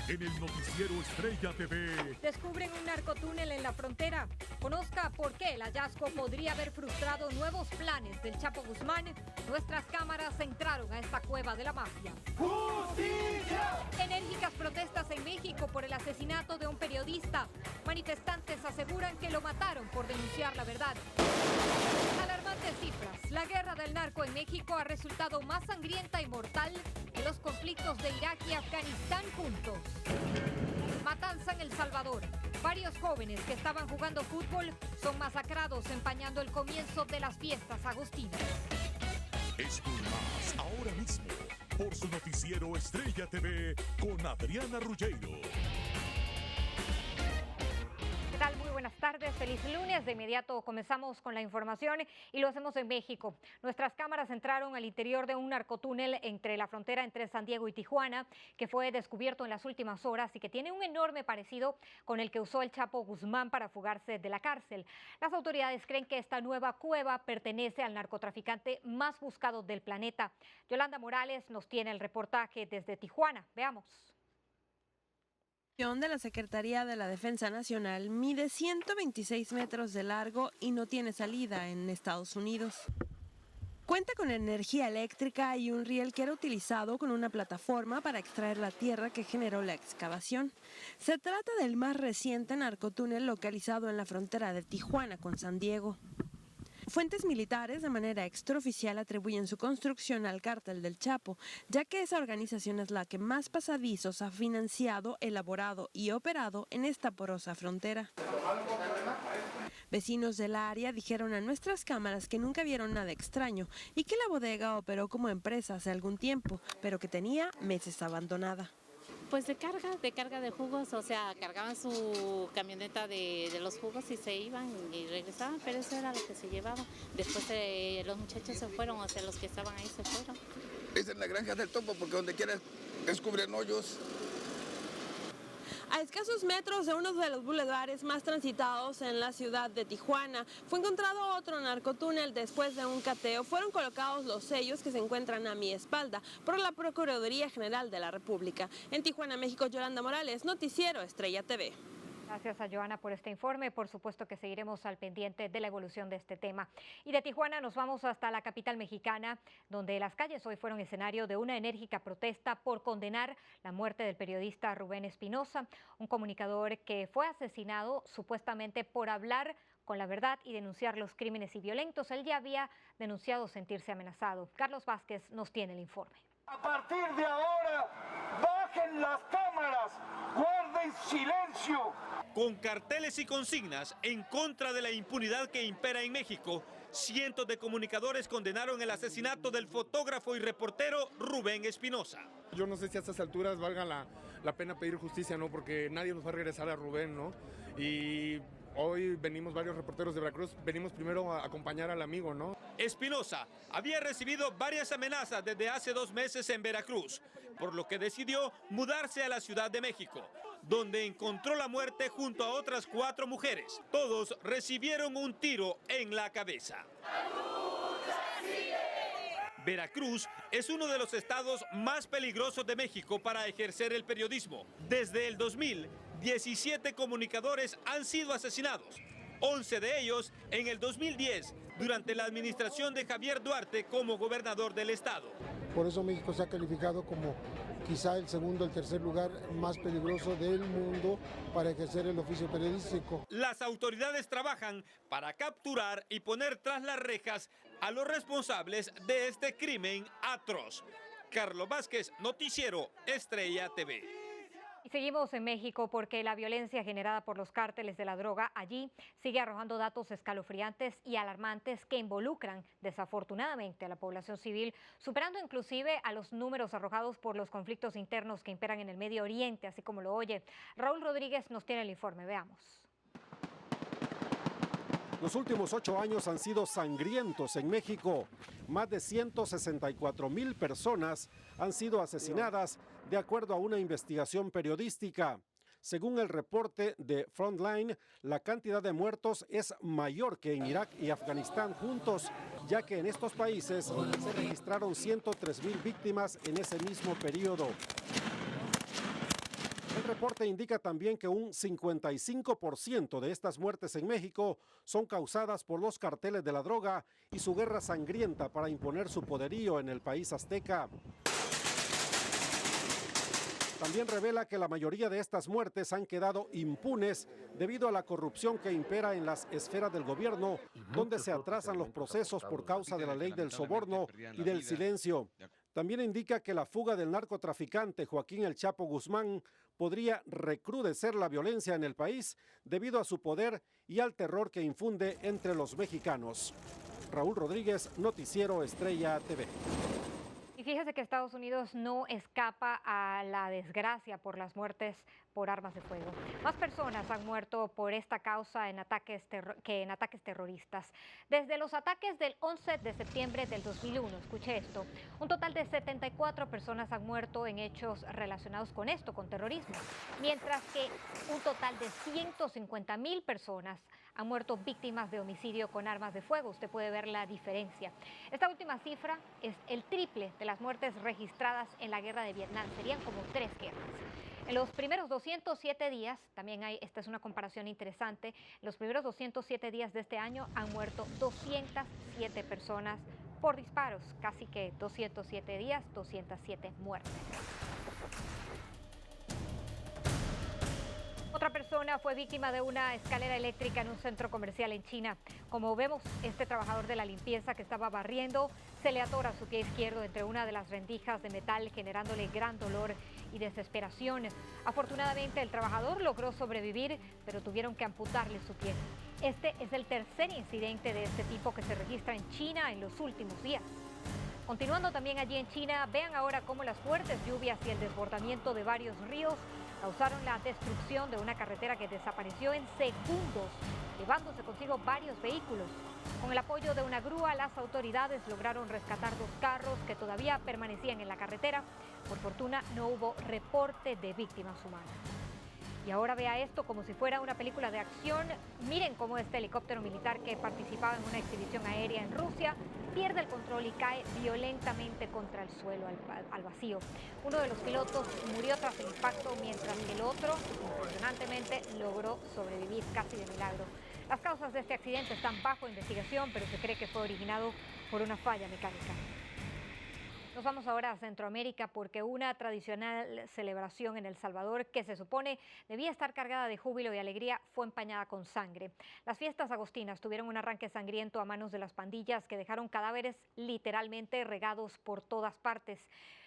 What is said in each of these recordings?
en el noticiero Estrella TV. Descubren un narcotúnel en la frontera. Conozca por qué el hallazgo podría haber frustrado nuevos planes del Chapo Guzmán. Nuestras cámaras entraron a esta cueva de la mafia. ¡Justicia! Enérgicas protestas en México por el asesinato de un periodista. Manifestantes aseguran que lo mataron por denunciar la verdad. Alarmantes cifras. La guerra del narco en México ha resultado más sangrienta y mortal que los conflictos de Irak y Afganistán juntos. Matanza en El Salvador. Varios jóvenes que estaban jugando fútbol son masacrados empañando el comienzo de las fiestas agustinas. Esto y más ahora mismo por su noticiero Estrella TV con Adriana Ruggiero. ¿Qué tal? Muy buenas tardes, feliz lunes. De inmediato comenzamos con la información y lo hacemos en México. Nuestras cámaras entraron al interior de un narcotúnel entre la frontera entre San Diego y Tijuana, que fue descubierto en las últimas horas y que tiene un enorme parecido con el que usó el Chapo Guzmán para fugarse de la cárcel. Las autoridades creen que esta nueva cueva pertenece al narcotraficante más buscado del planeta. Yolanda Morales nos tiene el reportaje desde Tijuana. Veamos. De la Secretaría de la Defensa Nacional mide 126 metros de largo y no tiene salida en Estados Unidos. Cuenta con energía eléctrica y un riel que era utilizado con una plataforma para extraer la tierra que generó la excavación. Se trata del más reciente narcotúnel localizado en la frontera de Tijuana con San Diego. Fuentes militares de manera extraoficial atribuyen su construcción al cártel del Chapo, ya que esa organización es la que más pasadizos ha financiado, elaborado y operado en esta porosa frontera. Vecinos del área dijeron a nuestras cámaras que nunca vieron nada extraño y que la bodega operó como empresa hace algún tiempo, pero que tenía meses abandonada. Pues de carga de jugos, o sea, cargaban su camioneta de los jugos y se iban y regresaban, pero eso era lo que se llevaba. Después los muchachos se fueron, o sea, los que estaban ahí se fueron. Es en la granja del Topo, porque donde quiera descubren hoyos. A escasos metros de uno de los bulevares más transitados en la ciudad de Tijuana, fue encontrado otro narcotúnel después de un cateo. Fueron colocados los sellos que se encuentran a mi espalda por la Procuraduría General de la República. En Tijuana, México, Yolanda Morales, Noticiero Estrella TV. Gracias a Joana por este informe. Por supuesto que seguiremos al pendiente de la evolución de este tema. Y de Tijuana nos vamos hasta la capital mexicana, donde las calles hoy fueron escenario de una enérgica protesta por condenar la muerte del periodista Rubén Espinosa, un comunicador que fue asesinado supuestamente por hablar con la verdad y denunciar los crímenes y violentos. Él ya había denunciado sentirse amenazado. Carlos Vázquez nos tiene el informe. A partir de ahora, bajen las cámaras, guarden silencio. Con carteles y consignas en contra de la impunidad que impera en México, cientos de comunicadores condenaron el asesinato del fotógrafo y reportero Rubén Espinosa. Yo no sé si a estas alturas valga la pena pedir justicia, ¿no? Porque nadie nos va a regresar a Rubén, ¿no? Y hoy venimos varios reporteros de Veracruz, venimos primero a acompañar al amigo, ¿no? Espinosa había recibido varias amenazas desde hace 2 meses en Veracruz, por lo que decidió mudarse a la Ciudad de México, donde encontró la muerte junto a otras 4 mujeres. Todos recibieron un tiro en la cabeza. Veracruz es uno de los estados más peligrosos de México para ejercer el periodismo. Desde el 2000, 17 comunicadores han sido asesinados, 11 de ellos en el 2010, durante la administración de Javier Duarte como gobernador del estado. Por eso México se ha calificado como quizá el segundo o el tercer lugar más peligroso del mundo para ejercer el oficio periodístico. Las autoridades trabajan para capturar y poner tras las rejas a los responsables de este crimen atroz. Carlos Vázquez, Noticiero Estrella TV. Y seguimos en México porque la violencia generada por los cárteles de la droga allí sigue arrojando datos escalofriantes y alarmantes que involucran desafortunadamente a la población civil, superando inclusive a los números arrojados por los conflictos internos que imperan en el Medio Oriente, así como lo oye. Raúl Rodríguez nos tiene el informe, veamos. Los últimos 8 años han sido sangrientos en México. Más de 164,000 personas han sido asesinadas, de acuerdo a una investigación periodística. Según el reporte de Frontline, la cantidad de muertos es mayor que en Irak y Afganistán juntos, ya que en estos países se registraron 103,000 víctimas en ese mismo periodo. El reporte indica también que un 55% de estas muertes en México son causadas por los carteles de la droga y su guerra sangrienta para imponer su poderío en el país azteca. También revela que la mayoría de estas muertes han quedado impunes debido a la corrupción que impera en las esferas del gobierno, donde se atrasan los procesos por causa de la ley del soborno y del silencio. También indica que la fuga del narcotraficante Joaquín El Chapo Guzmán podría recrudecer la violencia en el país debido a su poder y al terror que infunde entre los mexicanos. Raúl Rodríguez, Noticiero Estrella TV. Y fíjese que Estados Unidos no escapa a la desgracia por las muertes por armas de fuego. Más personas han muerto por esta causa que en ataques terroristas. Desde los ataques del 11 de septiembre del 2001, escuche esto, un total de 74 personas han muerto en hechos relacionados con esto, con terrorismo, mientras que un total de 150,000 personas han muerto víctimas de homicidio con armas de fuego. Usted puede ver la diferencia. Esta última cifra es el triple de las muertes registradas en la guerra de Vietnam. Serían como 3 guerras. En los primeros 207 días, también esta es una comparación interesante, en los primeros 207 días de este año han muerto 207 personas por disparos. Casi que 207 días, 207 muertes. Otra persona fue víctima de una escalera eléctrica en un centro comercial en China. Como vemos, este trabajador de la limpieza que estaba barriendo se le atora su pie izquierdo entre una de las rendijas de metal, generándole gran dolor y desesperación. Afortunadamente, el trabajador logró sobrevivir, pero tuvieron que amputarle su pie. Este es el tercer incidente de este tipo que se registra en China en los últimos días. Continuando también allí en China, vean ahora cómo las fuertes lluvias y el desbordamiento de varios ríos causaron la destrucción de una carretera que desapareció en segundos, llevándose consigo varios vehículos. Con el apoyo de una grúa, las autoridades lograron rescatar 2 carros que todavía permanecían en la carretera. Por fortuna, no hubo reporte de víctimas humanas. Y ahora vea esto como si fuera una película de acción. Miren cómo este helicóptero militar que participaba en una exhibición aérea en Rusia pierde el control y cae violentamente contra el suelo al vacío. Uno de los pilotos murió tras el impacto, mientras que el otro, impresionantemente, logró sobrevivir casi de milagro. Las causas de este accidente están bajo investigación, pero se cree que fue originado por una falla mecánica. Nos vamos ahora a Centroamérica porque una tradicional celebración en El Salvador que se supone debía estar cargada de júbilo y alegría fue empañada con sangre. Las fiestas agostinas tuvieron un arranque sangriento a manos de las pandillas que dejaron cadáveres literalmente regados por todas partes.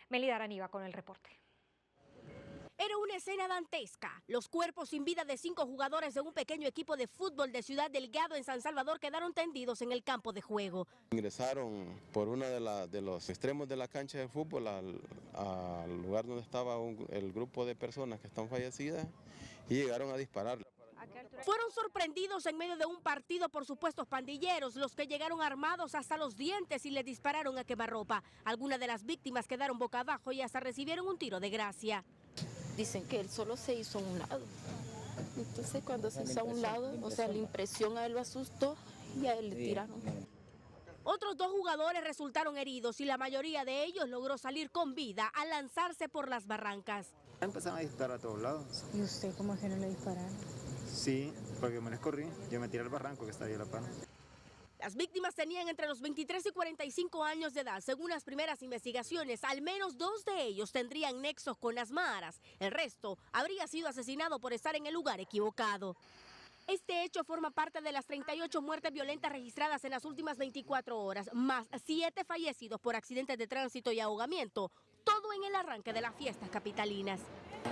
Melida Araniva con el reporte. Era una escena dantesca. Los cuerpos sin vida de 5 jugadores de un pequeño equipo de fútbol de Ciudad Delgado en San Salvador quedaron tendidos en el campo de juego. Ingresaron por una de los extremos de la cancha de fútbol al lugar donde estaba el grupo de personas que están fallecidas y llegaron a disparar. Fueron sorprendidos en medio de un partido por supuestos pandilleros, los que llegaron armados hasta los dientes y les dispararon a quemarropa. Algunas de las víctimas quedaron boca abajo y hasta recibieron un tiro de gracia. Dicen que él solo se hizo a un lado. Entonces cuando se hizo a un lado, o sea, la impresión a él lo asustó y a él le tiraron. Otros 2 jugadores resultaron heridos y la mayoría de ellos logró salir con vida al lanzarse por las barrancas. Empezaron a disparar a todos lados. ¿Y usted cómo es que no le dispararon? Sí, porque me les corrí, yo me tiré al barranco que está ahí a la par. Las víctimas tenían entre los 23 y 45 años de edad. Según las primeras investigaciones, al menos 2 de ellos tendrían nexos con las maras. El resto habría sido asesinado por estar en el lugar equivocado. Este hecho forma parte de las 38 muertes violentas registradas en las últimas 24 horas, más 7 fallecidos por accidentes de tránsito y ahogamiento, todo en el arranque de las fiestas capitalinas.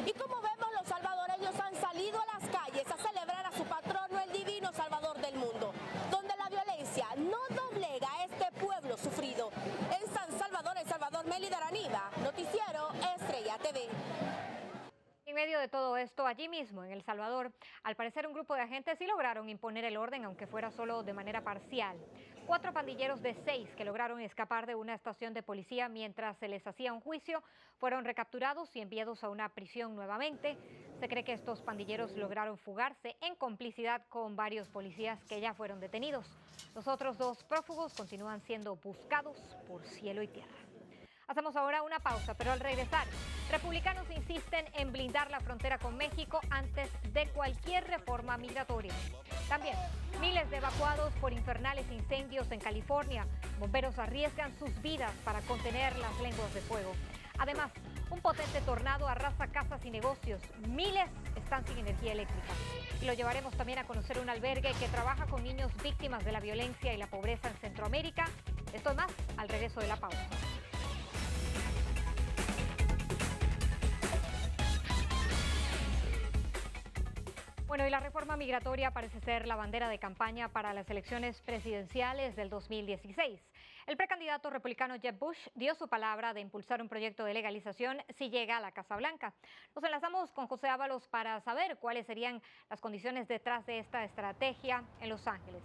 Y como vemos, los salvadoreños han salido a las calles a celebrar a su patrono, el divino Salvador del mundo, donde la violencia no doblega a este pueblo sufrido. En San Salvador, El Salvador, Melida Araniva, Noticiero Estrella TV. En medio de todo esto, allí mismo, en El Salvador, al parecer un grupo de agentes sí lograron imponer el orden, aunque fuera solo de manera parcial. 4 pandilleros de 6 que lograron escapar de una estación de policía mientras se les hacía un juicio fueron recapturados y enviados a una prisión nuevamente. Se cree que estos pandilleros lograron fugarse en complicidad con varios policías que ya fueron detenidos. Los otros 2 prófugos continúan siendo buscados por cielo y tierra. Hacemos ahora una pausa, pero al regresar Republicanos insisten en blindar la frontera con México antes de cualquier reforma migratoria. También, miles de evacuados por infernales incendios en California. Bomberos arriesgan sus vidas para contener las lenguas de fuego. Además, un potente tornado arrasa casas y negocios. Miles están sin energía eléctrica. Y lo llevaremos también a conocer un albergue que trabaja con niños víctimas de la violencia y la pobreza en Centroamérica. Esto y más al regreso de la pausa. Bueno, y la reforma migratoria parece ser la bandera de campaña para las elecciones presidenciales del 2016. El precandidato republicano Jeb Bush dio su palabra de impulsar un proyecto de legalización si llega a la Casa Blanca. Nos enlazamos con José Ábalos para saber cuáles serían las condiciones detrás de esta estrategia en Los Ángeles.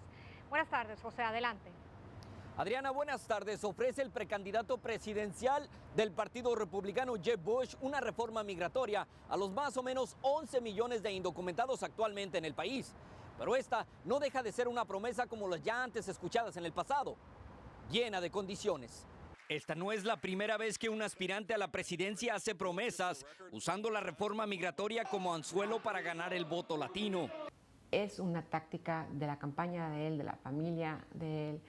Buenas tardes, José, adelante. Adriana, buenas tardes. Ofrece el precandidato presidencial del Partido Republicano Jeb Bush una reforma migratoria a los más o menos 11 millones de indocumentados actualmente en el país. Pero esta no deja de ser una promesa como las ya antes escuchadas en el pasado, llena de condiciones. Esta no es la primera vez que un aspirante a la presidencia hace promesas usando la reforma migratoria como anzuelo para ganar el voto latino. Es una táctica de la campaña de él, de la familia de él,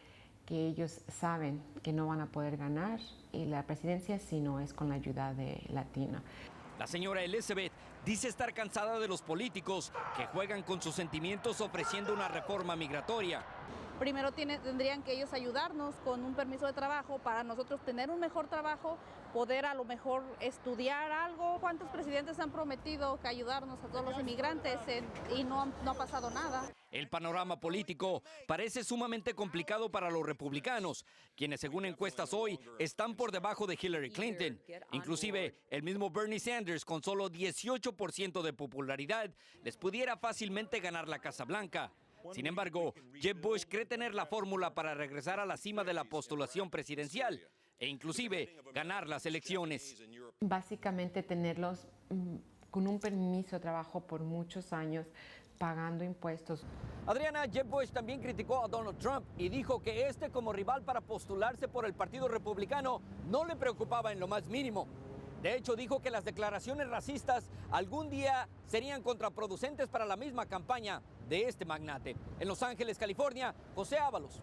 que ellos saben que no van a poder ganar y la presidencia si no es con la ayuda de Latino. La señora Elizabeth dice estar cansada de los políticos que juegan con sus sentimientos ofreciendo una reforma migratoria. Primero tendrían que ellos ayudarnos con un permiso de trabajo para nosotros tener un mejor trabajo, poder a lo mejor estudiar algo. ¿Cuántos presidentes han prometido que ayudarnos a todos los inmigrantes y no ha pasado nada? El panorama político parece sumamente complicado para los republicanos, quienes según encuestas hoy están por debajo de Hillary Clinton. Inclusive el mismo Bernie Sanders, con solo 18% de popularidad, les pudiera fácilmente ganar la Casa Blanca. Sin embargo, Jeb Bush cree tener la fórmula para regresar a la cima de la postulación presidencial e inclusive ganar las elecciones. Básicamente tenerlos con un permiso de trabajo por muchos años, pagando impuestos. Adriana, Jeb Bush también criticó a Donald Trump y dijo que como rival para postularse por el Partido Republicano no le preocupaba en lo más mínimo. De hecho, dijo que las declaraciones racistas algún día serían contraproducentes para la misma campaña de este magnate. En Los Ángeles, California, José Ábalos,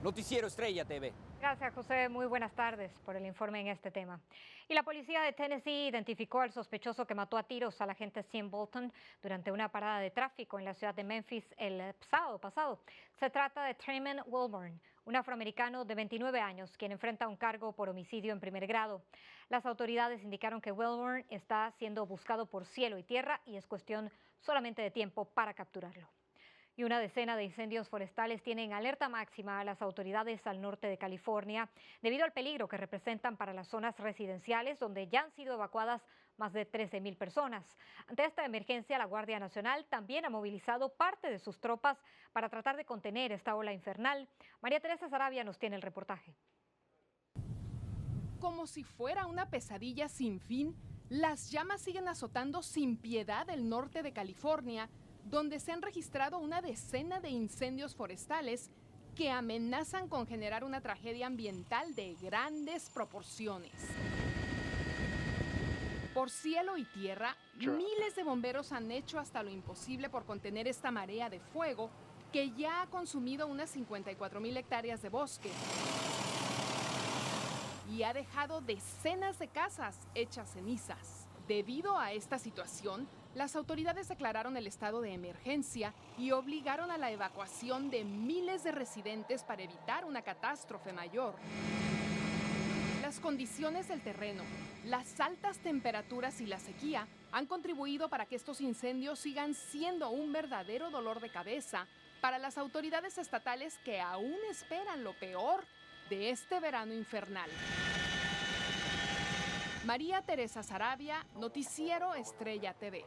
Noticiero Estrella TV. Gracias, José. Muy buenas tardes por el informe en este tema. Y la policía de Tennessee identificó al sospechoso que mató a tiros al agente Sean Bolton durante una parada de tráfico en la ciudad de Memphis el sábado pasado. Se trata de Trayvon Wilburn, un afroamericano de 29 años, quien enfrenta un cargo por homicidio en primer grado. Las autoridades indicaron que Wilburn está siendo buscado por cielo y tierra y es cuestión solamente de tiempo para capturarlo. Y una decena de incendios forestales tienen alerta máxima a las autoridades al norte de California debido al peligro que representan para las zonas residenciales donde ya han sido evacuadas más de 13,000 personas. Ante esta emergencia, la Guardia Nacional también ha movilizado parte de sus tropas para tratar de contener esta ola infernal. María Teresa Sarabia nos tiene el reportaje. Como si fuera una pesadilla sin fin, las llamas siguen azotando sin piedad el norte de California, donde se han registrado una decena de incendios forestales que amenazan con generar una tragedia ambiental de grandes proporciones. Por cielo y tierra, miles de bomberos han hecho hasta lo imposible por contener esta marea de fuego que ya ha consumido unas 54,000 hectáreas de bosque y ha dejado decenas de casas hechas cenizas. Debido a esta situación, las autoridades declararon el estado de emergencia y obligaron a la evacuación de miles de residentes para evitar una catástrofe mayor. Las condiciones del terreno, las altas temperaturas y la sequía han contribuido para que estos incendios sigan siendo un verdadero dolor de cabeza para las autoridades estatales que aún esperan lo peor de este verano infernal. María Teresa Sarabia, Noticiero Estrella TV.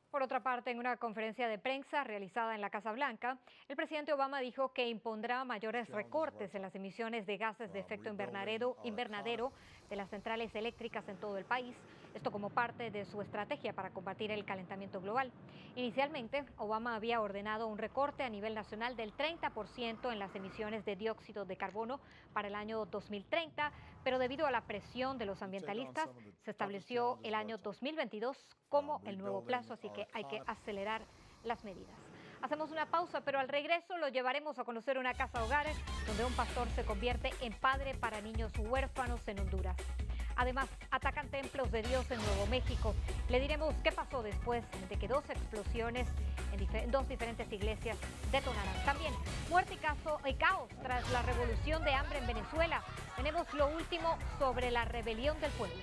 Por otra parte, en una conferencia de prensa realizada en la Casa Blanca, el presidente Obama dijo que impondrá mayores recortes en las emisiones de gases de efecto invernadero de las centrales eléctricas en todo el país esto como parte de su estrategia para combatir el calentamiento global. Inicialmente, Obama había ordenado un recorte a nivel nacional del 30% en las emisiones de dióxido de carbono para el año 2030, pero debido a la presión de los ambientalistas, se estableció el año 2022 como el nuevo plazo, así que hay que acelerar las medidas. Hacemos una pausa, pero al regreso lo llevaremos a conocer una casa hogar donde un pastor se convierte en padre para niños huérfanos en Honduras. Además, atacan templos de Dios en Nuevo México. Le diremos qué pasó después de que dos explosiones en dos diferentes iglesias detonaran. También, muerte y caos tras la revolución de hambre en Venezuela. Tenemos lo último sobre la rebelión del pueblo.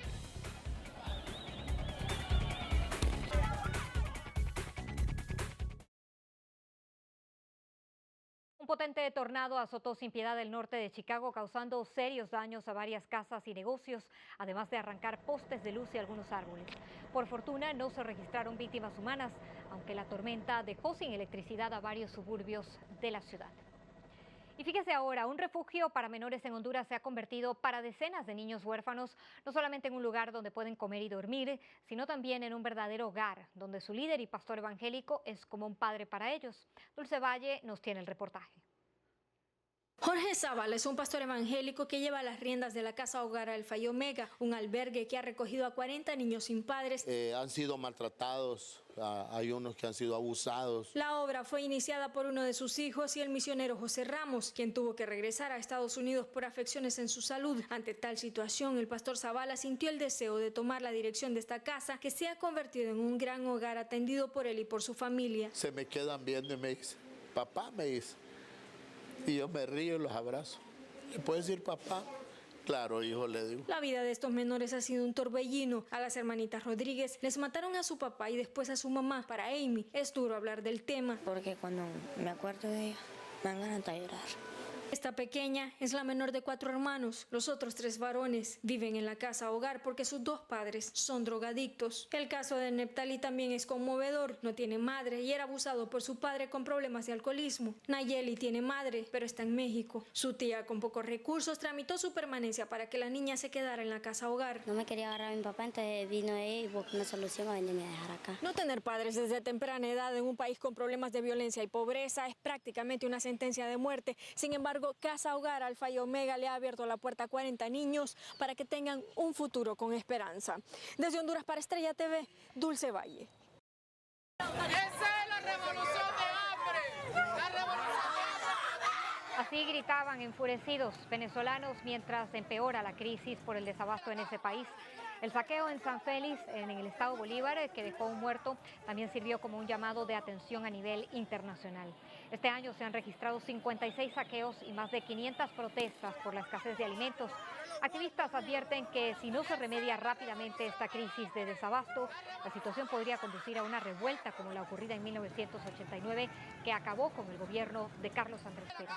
Un potente tornado azotó sin piedad el norte de Chicago, causando serios daños a varias casas y negocios, además de arrancar postes de luz y algunos árboles. Por fortuna, no se registraron víctimas humanas, aunque la tormenta dejó sin electricidad a varios suburbios de la ciudad. Y fíjese ahora, un refugio para menores en Honduras se ha convertido para decenas de niños huérfanos, no solamente en un lugar donde pueden comer y dormir, sino también en un verdadero hogar, donde su líder y pastor evangélico es como un padre para ellos. Dulce Valle nos tiene el reportaje. Jorge Zavala es un pastor evangélico que lleva las riendas de la Casa Hogar Alfa y Omega, un albergue que ha recogido a 40 niños sin padres. Han sido maltratados, hay unos que han sido abusados. La obra fue iniciada por uno de sus hijos y el misionero José Ramos, quien tuvo que regresar a Estados Unidos por afecciones en su salud. Ante tal situación, el pastor Zavala sintió el deseo de tomar la dirección de esta casa, que se ha convertido en un gran hogar atendido por él y por su familia. Se me quedan viendo y me dicen, papá, me dice. Y yo me río y los abrazo. ¿Le puedes decir papá? Claro, hijo, le digo. La vida de estos menores ha sido un torbellino. A las hermanitas Rodríguez les mataron a su papá y después a su mamá. Para Amy es duro hablar del tema. Porque cuando me acuerdo de ella, me dan ganas de llorar. Esta pequeña es la menor de 4 hermanos. Los otros 3 varones viven en la casa hogar porque sus 2 padres son drogadictos. El caso de Neptali también es conmovedor. No tiene madre y era abusado por su padre con problemas de alcoholismo. Nayeli tiene madre, pero está en México. Su tía, con pocos recursos, tramitó su permanencia para que la niña se quedara en la casa hogar. No me quería agarrar a mi papá, entonces vino ella y buscó una solución a venirme a dejar acá. No tener padres desde temprana edad en un país con problemas de violencia y pobreza es prácticamente una sentencia de muerte. Sin embargo, Casa Hogar Alfa y Omega le ha abierto la puerta a 40 niños para que tengan un futuro con esperanza. Desde Honduras para Estrella TV, Dulce Valle. ¡Esa es la revolución de hambre! ¡La revolución de hambre! Así gritaban enfurecidos venezolanos mientras empeora la crisis por el desabasto en ese país. El saqueo en San Félix, en el estado Bolívar, que dejó un muerto, también sirvió como un llamado de atención a nivel internacional. Este año se han registrado 56 saqueos y más de 500 protestas por la escasez de alimentos. Activistas advierten que si no se remedia rápidamente esta crisis de desabasto, la situación podría conducir a una revuelta como la ocurrida en 1989, que acabó con el gobierno de Carlos Andrés Pérez.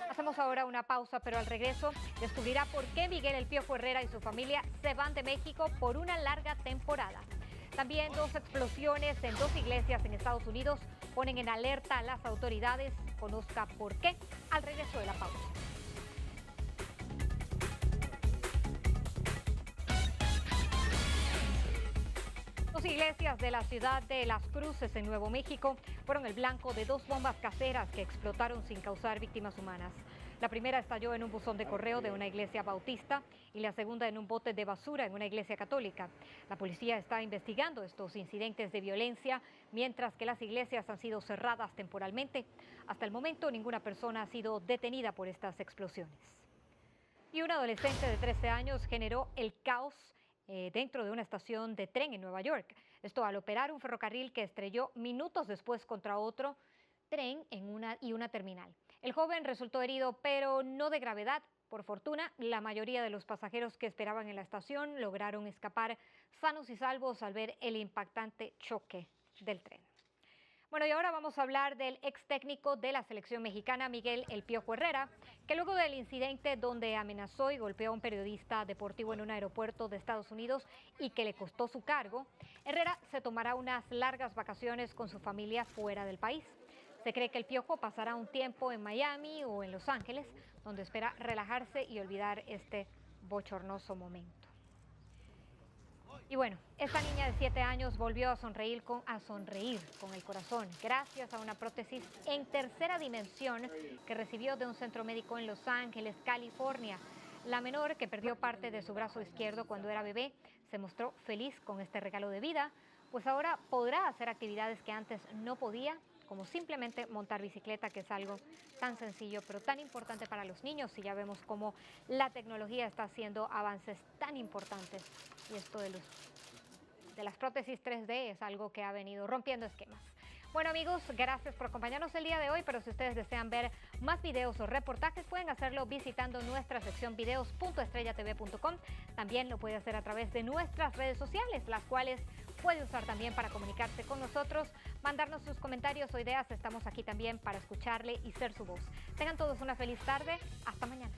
Hacemos ahora una pausa, pero al regreso descubrirá por qué Miguel El Piojo Herrera y su familia se van de México por una larga temporada. También 2 explosiones en 2 iglesias en Estados Unidos ponen en alerta a las autoridades. Conozca por qué al regreso de la pausa. Dos iglesias de la ciudad de Las Cruces, en Nuevo México, fueron el blanco de 2 bombas caseras que explotaron sin causar víctimas humanas. La primera estalló en un buzón de correo de una iglesia bautista y la segunda en un bote de basura en una iglesia católica. La policía está investigando estos incidentes de violencia, mientras que las iglesias han sido cerradas temporalmente. Hasta el momento, ninguna persona ha sido detenida por estas explosiones. Y un adolescente de 13 años generó el caos dentro de una estación de tren en Nueva York. Esto al operar un ferrocarril que estrelló minutos después contra otro tren en una terminal. El joven resultó herido, pero no de gravedad. Por fortuna, la mayoría de los pasajeros que esperaban en la estación lograron escapar sanos y salvos al ver el impactante choque del tren. Bueno, y ahora vamos a hablar del ex técnico de la selección mexicana, Miguel El Piojo Herrera, que luego del incidente donde amenazó y golpeó a un periodista deportivo en un aeropuerto de Estados Unidos y que le costó su cargo, Herrera se tomará unas largas vacaciones con su familia fuera del país. Se cree que El Piojo pasará un tiempo en Miami o en Los Ángeles, donde espera relajarse y olvidar este bochornoso momento. Y bueno, esta niña de 7 años volvió a sonreír con el corazón gracias a una prótesis en tercera dimensión que recibió de un centro médico en Los Ángeles, California. La menor, que perdió parte de su brazo izquierdo cuando era bebé, se mostró feliz con este regalo de vida, pues ahora podrá hacer actividades que antes no podía, como simplemente montar bicicleta, que es algo tan sencillo pero tan importante para los niños, y ya vemos cómo la tecnología está haciendo avances tan importantes. Y esto de las prótesis 3D es algo que ha venido rompiendo esquemas. Bueno, amigos, gracias por acompañarnos el día de hoy, pero si ustedes desean ver más videos o reportajes, pueden hacerlo visitando nuestra sección videos.estrellatv.com. También lo puede hacer a través de nuestras redes sociales, las cuales puede usar también para comunicarse con nosotros, mandarnos sus comentarios o ideas. Estamos aquí también para escucharle y ser su voz. Tengan todos una feliz tarde. Hasta mañana.